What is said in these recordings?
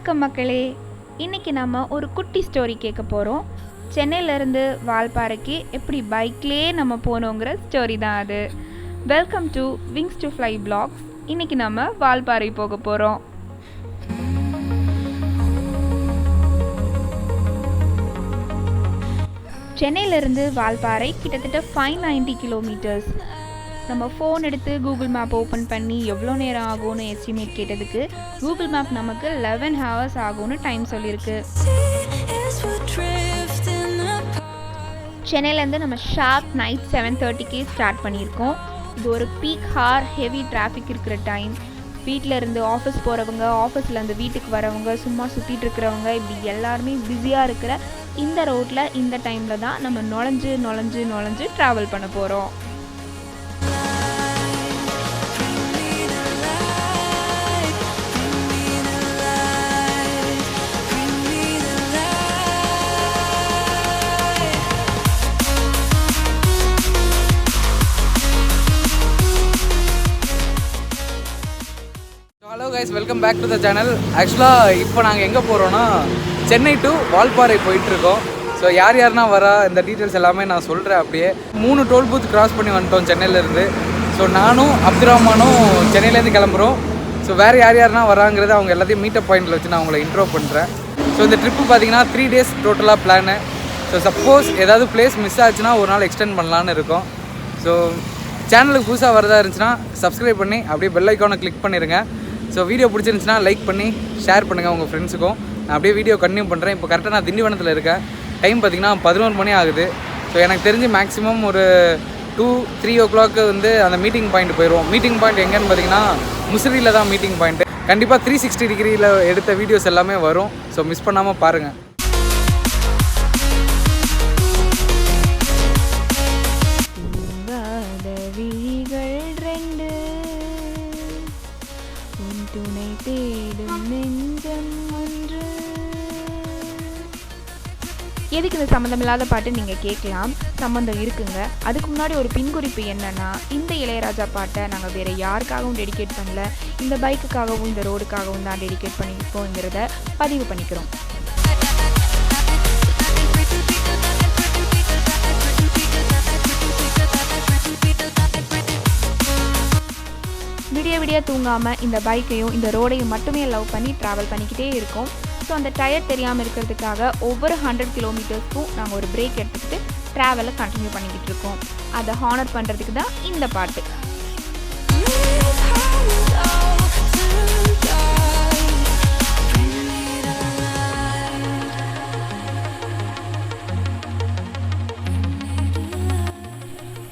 வணக்கம் மக்களே, இன்றைக்கி நம்ம ஒரு குட்டி ஸ்டோரி கேட்க போகிறோம். சென்னையிலேருந்து வால்பாறைக்கு எப்படி பைக்லேயே நம்ம போனோங்கிற ஸ்டோரி தான் அது. Welcome to wings to fly blogs. இன்றைக்கி நம்ம வால்பாறை போக போகிறோம். சென்னையிலேருந்து வால்பாறை கிட்டத்தட்ட 590 கிலோமீட்டர்ஸ். நம்ம ஃபோன் எடுத்து கூகுள் மேப் ஓப்பன் பண்ணி எவ்வளோ நேரம் ஆகும்னு எஸ்டிமேட் கேட்டதுக்கு கூகுள் மேப் நமக்கு 11 ஹவர்ஸ் ஆகும்னு டைம் சொல்லியிருக்கு. சென்னையிலேருந்து நம்ம ஷார்ப் நைட் 7:30 ஸ்டார்ட் பண்ணியிருக்கோம். இது ஒரு பீக் ஹார், ஹெவி டிராஃபிக் இருக்கிற டைம். வீட்டில் இருந்து ஆஃபீஸ் போகிறவங்க, ஆஃபீஸ்லேருந்து வீட்டுக்கு வரவங்க, சும்மா சுற்றிட்டு இருக்கிறவங்க, இப்படி எல்லாருமே பிஸியாக இருக்கிற இந்த ரோட்டில் இந்த டைமில் தான் நம்ம நுழைஞ்சு ட்ராவல் பண்ண போகிறோம். Hello guys, welcome back to the channel. ஆக்சுவலாக இப்போ நாங்கள் எங்கே போகிறோன்னா சென்னை டு வால்பாறை போயிட்டுருக்கோம். ஸோ யார்னா வரா இந்த டீட்டெயில்ஸ் எல்லாமே நான் சொல்கிறேன். அப்படியே 3 டோல் பூத் கிராஸ் பண்ணி வந்துட்டோம் சென்னையிலேருந்து. ஸோ நானும் அப்துராமானும் சென்னையிலேருந்து கிளம்புறோம். ஸோ வேறு யார்னா வராங்கிறது அவங்க எல்லாத்தையும் மீட்டப் பாயிண்டில் வச்சு நான் உங்களை இன்ட்ரோ பண்ணுறேன். ஸோ இந்த ட்ரிப்பு பார்த்தீங்கன்னா 3 டேஸ் டோட்டலாக பிளானு. ஸோ சப்போஸ் ஏதாவது பிளேஸ் மிஸ் ஆச்சுன்னா ஒரு நாள் எக்ஸ்டெண்ட் பண்ணலான்னு இருக்கோம். ஸோ சேனலுக்கு புதுசாக வரதா இருந்துச்சுன்னா சப்ஸ்கிரைப் பண்ணி அப்படியே பெல் ஐக்கானை கிளிக் பண்ணிடுங்க. ஸோ வீடியோ பிடிச்சிருந்துச்சுன்னா லைக் பண்ணி ஷேர் பண்ணுங்கள் உங்கள் ஃப்ரெண்ட்ஸுக்கும். நான் அப்படியே வீடியோ கண்டினியூ பண்ணுறேன். இப்போ கரெக்டாக நான் திண்டிவனத்தில் இருக்கேன். டைம் பார்த்திங்கன்னா 11 மணி ஆகுது. ஸோ எனக்கு தெரிஞ்சு மேக்ஸிமம் ஒரு 2-3 o'clock வந்து அந்த மீட்டிங் பாயிண்ட் போயிடுவோம். மீட்டிங் பாயிண்ட் எங்கேன்னு பார்த்தீங்கன்னா முசிறியில் தான் மீட்டிங் பாயிண்ட்டு. கண்டிப்பாக 360 டிகிரியில் எடுத்த வீடியோஸ் எல்லாமே வரும். ஸோ மிஸ் பண்ணாமல் பாருங்கள். எதுக்கு இந்த சம்மந்தம் இல்லாத பாட்டு நீங்கள் கேட்கலாம். சம்மந்தம் இருக்குங்க. அதுக்கு முன்னாடி ஒரு பின்குறிப்பு என்னென்னா, இந்த இளையராஜா பாட்டை நாங்கள் வேறு யாருக்காகவும் டெடிகேட் பண்ணல, இந்த பைக்குக்காகவும் இந்த ரோடுக்காகவும் தான் டெடிகேட் பண்ணியிருக்கோங்கிறத பதிவு பண்ணிக்கிறோம். விடிய தூங்காமல் இந்த பைக்கையும் இந்த ரோடையும் மட்டுமே லவ் பண்ணி ட்ராவல் பண்ணிக்கிட்டே இருக்கோம். ஸோ அந்த டயர் தெரியாமல் இருக்கிறதுக்காக ஒவ்வொரு 100 கிலோமீட்டர்ஸ்க்கும் நாங்கள் ஒரு பிரேக் எடுத்துக்கிட்டு ட்ராவலை கண்டினியூ பண்ணிக்கிட்டு இருக்கோம். அதை ஹானர் பண்ணுறதுக்கு தான் இந்த பாட்டு.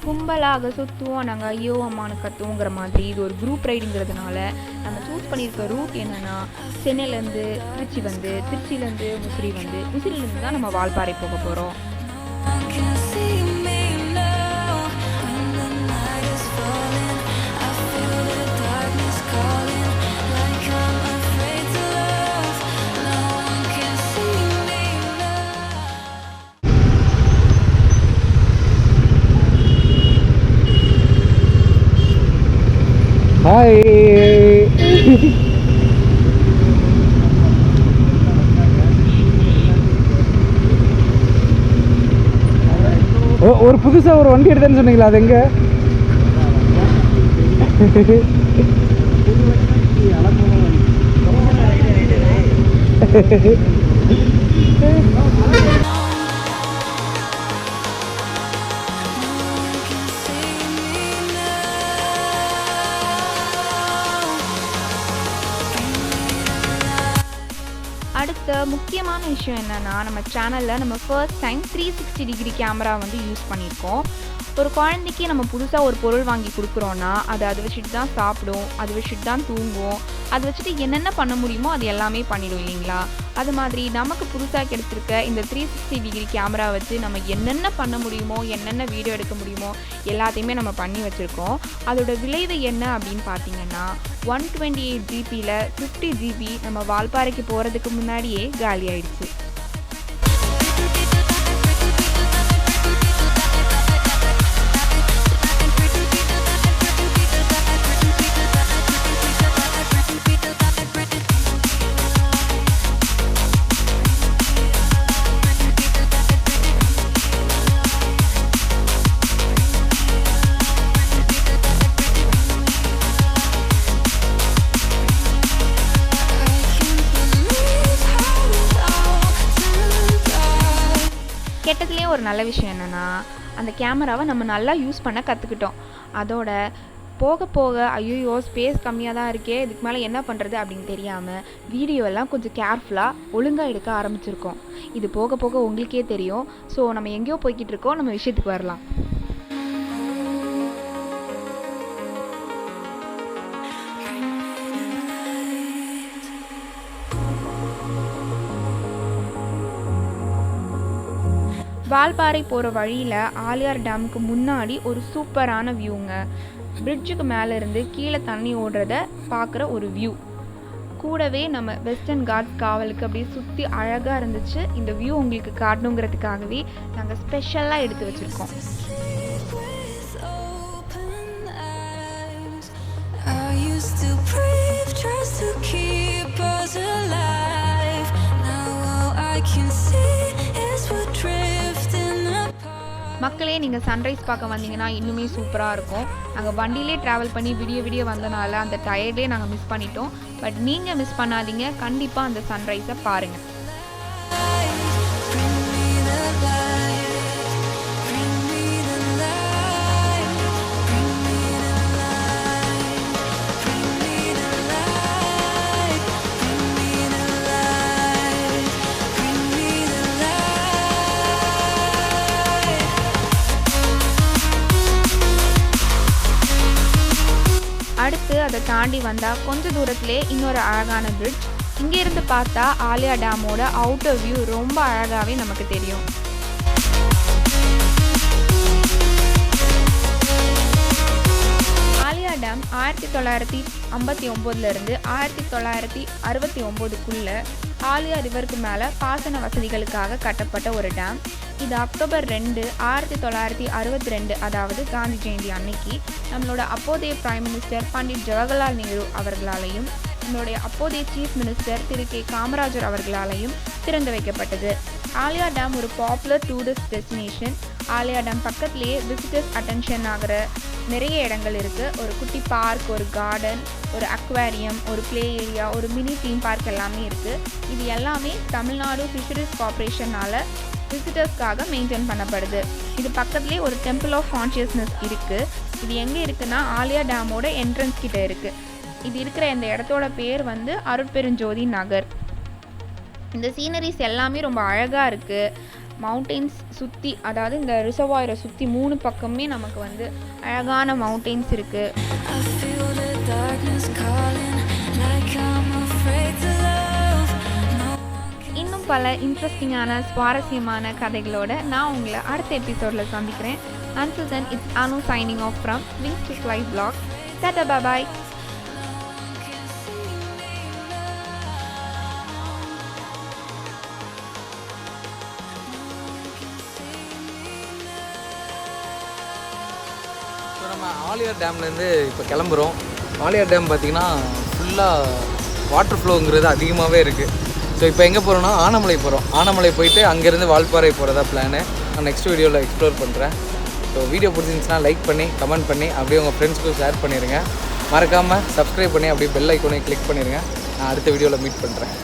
கும்பலாக சுற்றுவோம் நாங்கள், ஐயோ அம்மானு கற்றுவோங்கிற மாதிரி. இது ஒரு குரூப் ரைடுங்கிறதுனால நம்ம சூஸ் பண்ணியிருக்க ரூட் என்னென்னா, சென்னையிலேருந்து திருச்சி வந்து, திருச்சியிலேருந்து முசிறி வந்து, முசிறிலேருந்து தான் நம்ம வால்பாறை போக போகிறோம். ஹாய். ஒரு புதுசாக ஒரு வண்டி எடுத்தேன்னு சொன்னீங்களா, அது எங்கே? அடுத்த முக்கியமான விஷயம் என்னென்னா, நம்ம சேனலில் நம்ம ஃபர்ஸ்ட் டைம் 360 டிகிரி கேமரா வந்து யூஸ் பண்ணியிருக்கோம். ஒரு குழந்தைக்கு நம்ம புதுசாக ஒரு பொருள் வாங்கி கொடுக்குறோன்னா அதை வச்சுட்டு தான் சாப்பிடும், அதை வச்சுட்டு தான் தூங்கும், அதை வச்சுட்டு என்னென்ன பண்ண முடியுமோ அது எல்லாமே பண்ணிடும் இல்லைங்களா? அது மாதிரி நமக்கு புதுசாக கிடைச்சிருக்க இந்த 360 டிகிரி கேமரா வச்சு நம்ம என்னென்ன பண்ண முடியுமோ, என்னென்ன வீடியோ எடுக்க முடியுமோ எல்லாத்தையுமே நம்ம பண்ணி வச்சுருக்கோம். அதோட விளைவு என்ன அப்படின்னு பார்த்தீங்கன்னா, 128 ஜிபியில் 50 ஜிபி நம்ம வால்பாறைக்கு போகிறதுக்கு முன்னாடியே காலி ஆயிடுச்சு. ஒரு நல்ல விஷயம் என்னென்னா அந்த கேமராவை நம்ம நல்லா யூஸ் பண்ண கற்றுக்கிட்டோம். அதோட போக போக ஐயோ ஸ்பேஸ் கம்மியாக தான் இருக்கே, இதுக்கு மேலே என்ன பண்ணுறது அப்படின்னு தெரியாமல் வீடியோலாம் கொஞ்சம் கேர்ஃபுல்லாக ஒழுங்காக எடுக்க ஆரம்பிச்சிருக்கோம். இது போக போக உங்களுக்கே தெரியும். ஸோ நம்ம எங்கேயோ போய்கிட்டு இருக்கோம், நம்ம விஷயத்துக்கு வரலாம். வால்பாறை போகிற வழியில் ஆலியார் டேமுக்கு முன்னாடி ஒரு சூப்பரான வியூங்க. பிரிட்ஜுக்கு மேலே இருந்து கீழே தண்ணி ஓடுறத பார்க்குற ஒரு வியூ. கூடவே நம்ம வெஸ்டர்ன் காட்ஸ் காவலுக்கு அப்படியே சுற்றி அழகாக இருந்துச்சு. இந்த வியூ உங்களுக்கு காட்டணுங்கிறதுக்காகவே நாங்கள் ஸ்பெஷலாக எடுத்து வச்சுருக்கோம். மக்களே, நீங்கள் சன்ரைஸ் பார்க்க வந்தீங்கன்னா இன்னுமே சூப்பராக இருக்கும். நாங்கள் வண்டியிலே ட்ராவல் பண்ணி விடிய வந்தனால அந்த டயர்ட்லேயே நாங்கள் மிஸ் பண்ணிட்டோம். பட் நீங்கள் மிஸ் பண்ணாதீங்க, கண்டிப்பாக அந்த சன்ரைஸை பாருங்கள். அடுத்து அதை தாண்டி வந்தால் கொஞ்சம் தூரத்திலே இன்னொரு அழகான பிரிட்ஜ். இங்கேருந்து பார்த்தா ஆலியார் டேமோட அவுட்டர் வியூ ரொம்ப அழகாகவே நமக்கு தெரியும். ஆலியார் டேம் 1959 1969 ஆலியார் ரிவருக்கு மேலே பாசன வசதிகளுக்காக கட்டப்பட்ட ஒரு டேம். இது அக்டோபர் 2 1962 அதாவது காந்தி ஜெயந்தி அன்னைக்கு நம்மளோட அப்போதைய பிரைம் மினிஸ்டர் பண்டிட் ஜவஹர்லால் நேரு அவர்களாலையும் நம்மளுடைய அப்போதைய chief minister Thiru K Kamarajar அவர்களாலையும் திறந்து வைக்கப்பட்டது. ஆலியார் டேம் ஒரு popular tourist destination. Aliyar dam பக்கத்துலேயே விசிட்டர்ஸ் அட்டென்ஷன் ஆகிற நிறைய இடங்கள் இருக்குது. ஒரு குட்டி பார்க், ஒரு கார்டன், ஒரு அக்வாரியம், ஒரு ப்ளே ஏரியா, ஒரு மினி தீம் பார்க் எல்லாமே இருக்குது. இது எல்லாமே தமிழ்நாடு ஃபிஷரிஸ் கார்ப்பரேஷனால் விசிட்டர்ஸ்க்காக மெயின்டைன் பண்ணப்படுது. இது பக்கத்துலேயே ஒரு டெம்பிள் ஆஃப் கான்ஷியஸ்னஸ் இருக்குது. இது எங்கே இருக்குன்னா ஆலியார் டேமோட என்ட்ரன்ஸ் கிட்ட இருக்குது. இது இருக்கிற இந்த இடத்தோட பேர் வந்து அருட்பெருஞ்சோதி நகர். இந்த சீனரிஸ் எல்லாமே ரொம்ப அழகாக இருக்குது. மவுண்டெயின்ஸ் சுற்றி, அதாவது இந்த ரிசர்வாயரை சுற்றி 3 பக்கமே நமக்கு வந்து அழகான மவுண்டெயின்ஸ் இருக்குது. இன்னும் பல இன்ட்ரெஸ்டிங்கான சுவாரஸ்யமான கதைகளோட நான் உங்களை அடுத்த எபிசோடில் சந்திக்கிறேன். Until then, it's Anu signing off from Wings to Fly vlog. Tata, bye bye. நம்ம ஆலியார் டேம்லேருந்து இப்போ கிளம்புறோம். ஆலியார் டேம் பார்த்திங்கன்னா ஃபுல்லாக வாட்டர் ஃப்ளோங்கிறது அதிகமாகவே இருக்குது. ஸோ இப்போ எங்கே போகிறோன்னா ஆனமலை போகிறோம். ஆனமலை போயிட்டு அங்கேருந்து வால்பாறை போகிறதா பிளானு. நான் நெக்ஸ்ட் வீடியோவில் எக்ஸ்ப்ளோர் பண்ணுறேன். ஸோ வீடியோ பிடிச்சிருந்துச்சுன்னா லைக் பண்ணி கமெண்ட் பண்ணி அப்படியே உங்கள் ஃப்ரெண்ட்ஸ்க்கும் ஷேர் பண்ணிடுங்க. மறக்காமல் சப்ஸ்கிரைப் பண்ணி அப்படியே பெல் ஐக்கோனை கிளிக் பண்ணிடுங்க. நான் அடுத்த வீடியோவில் மீட் பண்ணுறேன்.